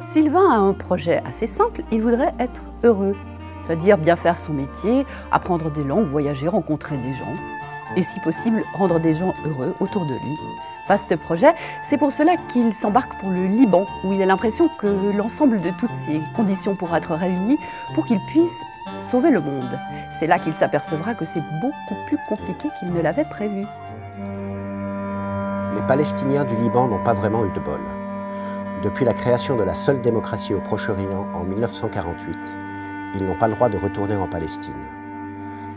Sylvain a un projet assez simple, il voudrait être heureux, c'est-à-dire bien faire son métier, apprendre des langues, voyager, rencontrer des gens, et si possible, rendre des gens heureux autour de lui. Vaste projet, c'est pour cela qu'il s'embarque pour le Liban, où il a l'impression que l'ensemble de toutes ces conditions pourra être réunies pour qu'il puisse sauver le monde. C'est là qu'il s'apercevra que c'est beaucoup plus compliqué qu'il ne l'avait prévu. Les Palestiniens du Liban n'ont pas vraiment eu de bol. Depuis la création de la seule démocratie au Proche-Orient en 1948, ils n'ont pas le droit de retourner en Palestine.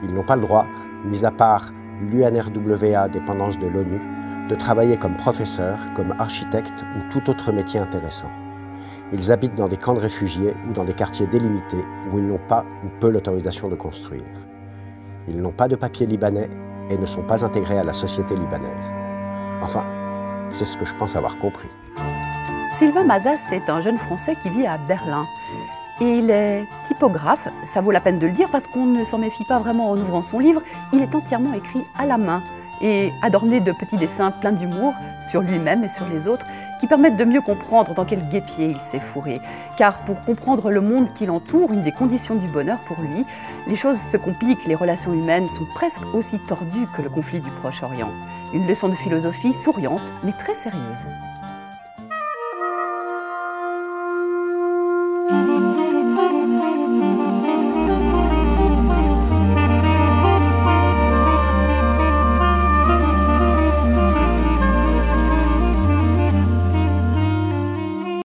Ils n'ont pas le droit, mis à part l'UNRWA, dépendance de l'ONU, de travailler comme professeurs, comme architectes ou tout autre métier intéressant. Ils habitent dans des camps de réfugiés ou dans des quartiers délimités où ils n'ont pas ou peu l'autorisation de construire. Ils n'ont pas de papier libanais et ne sont pas intégrés à la société libanaise. Enfin, c'est ce que je pense avoir compris. Sylvain Mazas est un jeune Français qui vit à Berlin. Et il est typographe, ça vaut la peine de le dire parce qu'on ne s'en méfie pas vraiment en ouvrant son livre. Il est entièrement écrit à la main et adorné de petits dessins pleins d'humour sur lui-même et sur les autres qui permettent de mieux comprendre dans quel guêpier il s'est fourré. Car pour comprendre le monde qui l'entoure, une des conditions du bonheur pour lui, les choses se compliquent, les relations humaines sont presque aussi tordues que le conflit du Proche-Orient. Une leçon de philosophie souriante mais très sérieuse.